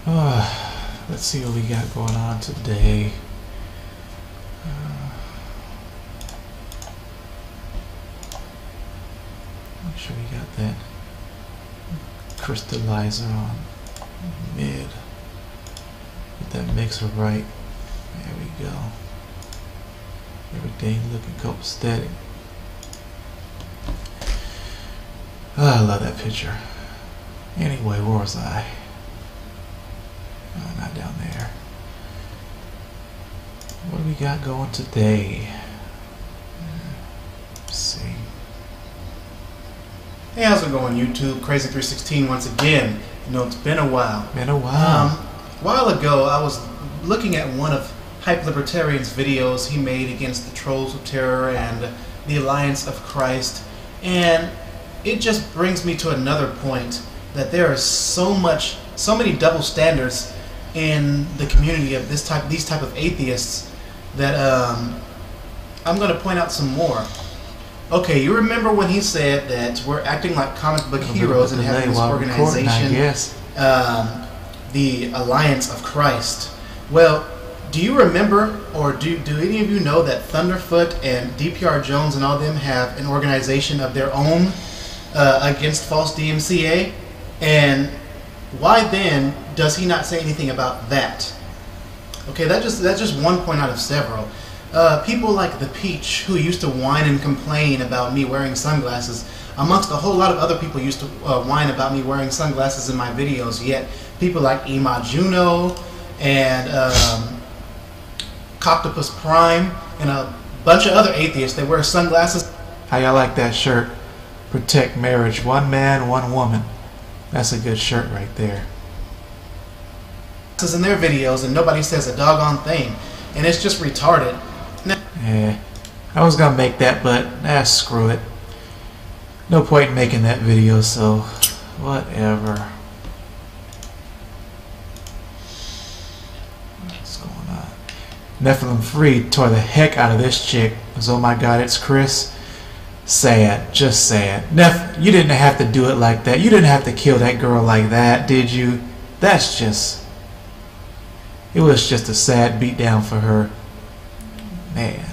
Let's see what we got going on today. Make sure we got that crystallizer on mid. Get that mixer right. There we go. Everything looking copacetic. Oh, I love that picture. Anyway, where was I? Oh, not down there. What do we got going today? Let's see. Hey, how's it going, YouTube? Crazy316 once again. You know, it's been a while. Been a while. A while ago, I was looking at one of Hype Libertarian's videos he made against the Trolls of Terror and the Alliance of Christ, and it just brings me to another point that there is so many double standards in the community of these type of atheists that I'm going to point out some more. Okay, you remember when he said that we're acting like comic book heroes and having this organization, the Alliance of Christ. Well, do you remember, or do any of you know that Thunderfoot and DPR Jones and all them have an organization of their own against false DMCA? And why then does he not say anything about that? Okay, that's just one point out of several. People like the Peach, who used to whine and complain about me wearing sunglasses, amongst a whole lot of other people used to whine about me wearing sunglasses in my videos, yet people like Ima Juno and Coctopus Prime and a bunch of other atheists that wear sunglasses. How y'all like that shirt? Protect marriage, one man, one woman. That's a good shirt right there. This is in their videos and nobody says a doggone thing, and it's just retarded. Yeah, I was gonna make that, but screw it. No point in making that video, so whatever. What's going on? Nephilim Free tore the heck out of this chick. It was, oh my god, it's Chris. Sad, just sad. Neph, you didn't have to do it like that. You didn't have to kill that girl like that, did you? That's just... It was just a sad beatdown for her. Man.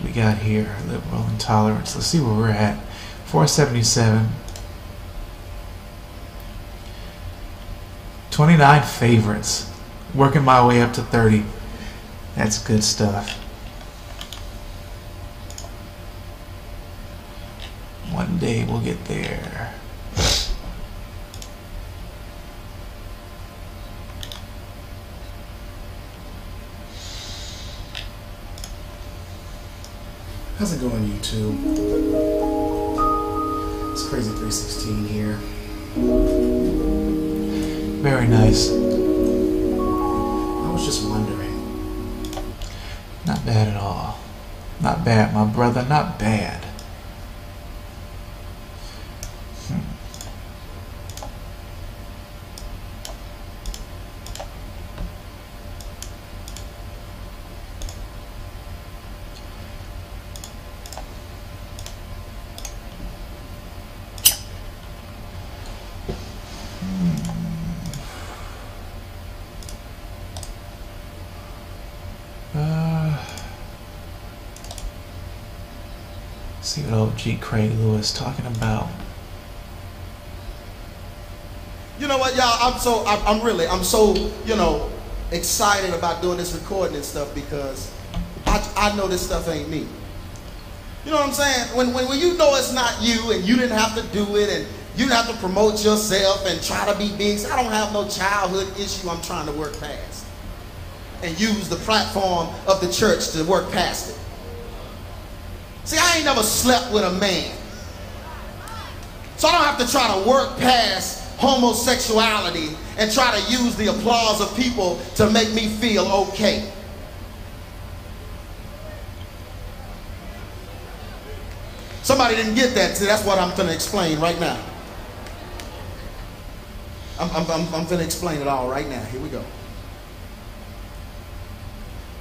We got here liberal intolerance. Let's see where we're at. 477. 29 favorites. Working my way up to 30. That's good stuff. One day we'll get there. How's it going, YouTube? It's Crazy316 here. Very nice. I was just wondering. Not bad at all. Not bad, my brother. Not bad. See what old G. Craig Lewis talking about. You know what, y'all? I'm so you know, excited about doing this recording and stuff because I know this stuff ain't me. You know what I'm saying? When you know it's not you and you didn't have to do it and you didn't have to promote yourself and try to be big. I don't have no childhood issue I'm trying to work past and use the platform of the church to work past it. See, I ain't never slept with a man. So I don't have to try to work past homosexuality and try to use the applause of people to make me feel okay. Somebody didn't get that. See, that's what I'm going to explain right now. I'm going to explain it all right now. Here we go.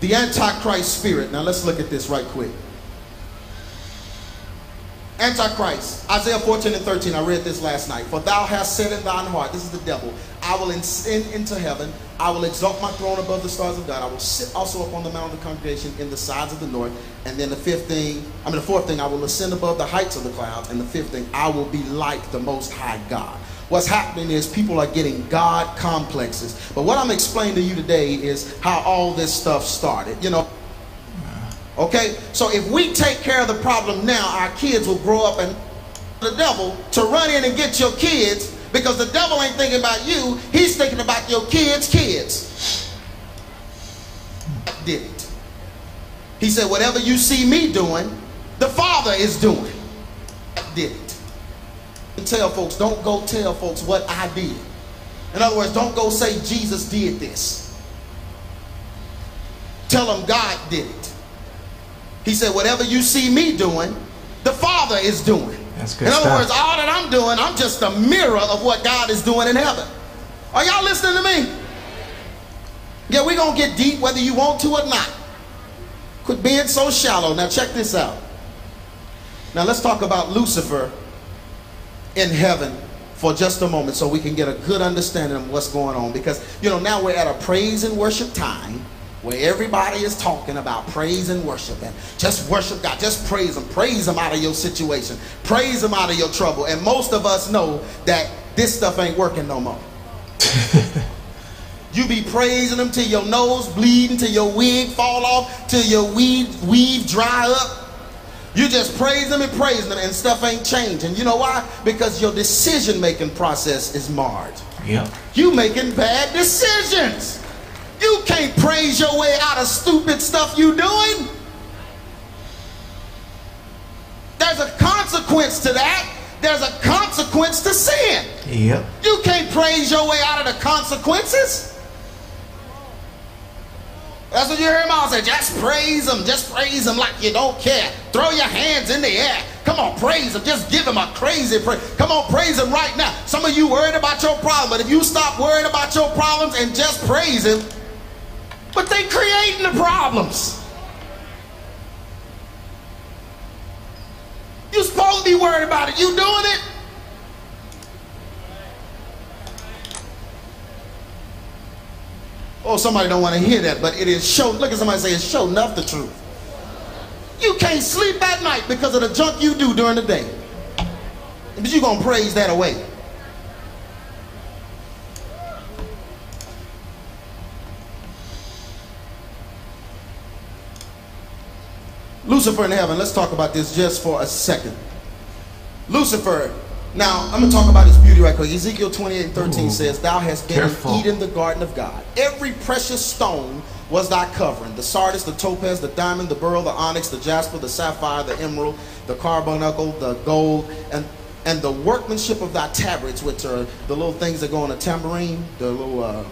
The Antichrist spirit. Now let's look at this right quick. Antichrist. Isaiah 14:13. I read this last night. For thou hast said in thine heart, this is the devil, I will ascend into heaven. I will exalt my throne above the stars of God. I will sit also upon the mount of the congregation in the sides of the north. And then the fourth thing, I will ascend above the heights of the clouds. And the fifth thing, I will be like the Most High God. What's happening is people are getting God complexes. But what I'm explaining to you today is how all this stuff started. You know, okay? So if we take care of the problem now, our kids will grow up and the devil to run in and get your kids, because the devil ain't thinking about you, he's thinking about your kids' kids. Did it. He said, whatever you see me doing, the Father is doing. Did it. Tell folks, don't go tell folks what I did. In other words, don't go say Jesus did this. Tell them God did it. He said, whatever you see me doing, the Father is doing. That's good In other stuff. words, all that I'm doing, I'm just a mirror of what God is doing in heaven. Are y'all listening to me? Yeah, we're going to get deep whether you want to or not. Quit being so shallow. Now check this out. Now let's talk about Lucifer in heaven for just a moment so we can get a good understanding of what's going on. Because, you know, now we're at a praise and worship time where everybody is talking about praise and worship, and just worship God, just praise him out of your situation, praise him out of your trouble. And most of us know that this stuff ain't working no more. You be praising him till your nose bleeding, till your wig fall off, till your weave dry up. You just praise him and stuff ain't changing. You know why? Because your decision making process is marred. Yep. You making bad decisions. You can't praise your way out of stupid stuff you doing. There's a consequence to that. There's a consequence to sin. Yep. You can't praise your way out of the consequences. That's what you hear mom say. Just praise him like you don't care. Throw your hands in the air. Come on, praise him. Just give him a crazy praise. Come on, praise him right now. Some of you worried about your problem, but if you stop worrying about your problems and just praise him, but they creating the problems. You supposed to be worried about it. You doing it? Oh, somebody don't want to hear that, but it is show. Look at somebody say it's show enough the truth. You can't sleep at night because of the junk you do during the day. But you're going to praise that away. Lucifer in heaven, let's talk about this just for a second. Lucifer, now I'm going to talk about his beauty right quick. Ezekiel 28:13 says, thou hast been in Eden, the garden of God. Every precious stone was thy covering. The sardis, the topaz, the diamond, the beryl, the onyx, the jasper, the sapphire, the emerald, the carbuncle, the gold, and the workmanship of thy tabrets, which are the little things that go on a tambourine, the little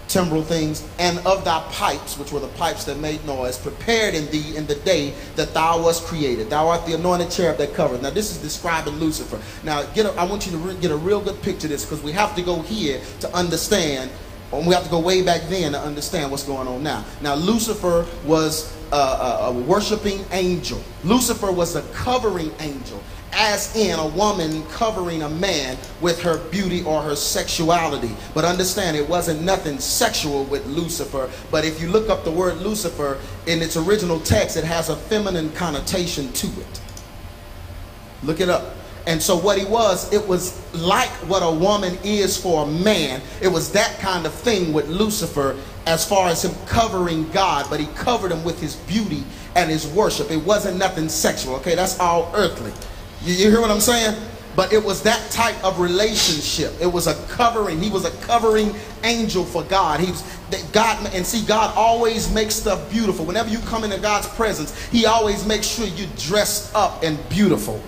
timbrel things, and of thy pipes, which were the pipes that made noise, prepared in thee in the day that thou wast created. Thou art the anointed cherub that covered. Now this is describing Lucifer. Now I want you to get a real good picture of this, because we have to go here to understand, and we have to go way back then to understand what's going on now. Now Lucifer was a worshiping angel. Lucifer was a covering angel, as in a woman covering a man with her beauty or her sexuality. But understand, it wasn't nothing sexual with Lucifer. But if you look up the word Lucifer in its original text, it has a feminine connotation to it. Look it up. And so what he was, it was like what a woman is for a man. It was that kind of thing with Lucifer as far as him covering God, but he covered him with his beauty and his worship. It wasn't nothing sexual. Okay, that's all earthly. You hear what I'm saying? But it was that type of relationship. It was a covering. He was a covering angel for God. He was God, and see, God always makes stuff beautiful. Whenever you come into God's presence, he always makes sure you dress up and beautiful.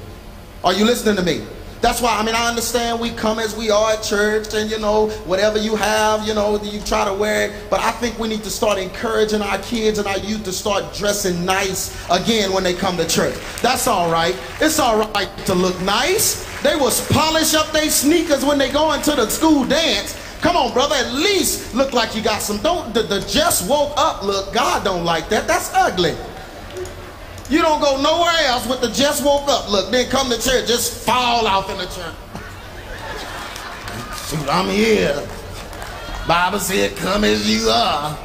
Are you listening to me? That's why, I mean, I understand we come as we are at church, and, you know, whatever you have, you know, you try to wear it. But I think we need to start encouraging our kids and our youth to start dressing nice again when they come to church. That's all right. It's all right to look nice. They will polish up their sneakers when they go into the school dance. Come on, brother, at least look like you got some. Don't the just woke up look. God don't like that. That's ugly. You don't go nowhere else with the just woke up look. Then come to church, just fall off in the church. Shoot, I'm here. Bible said, come as you are.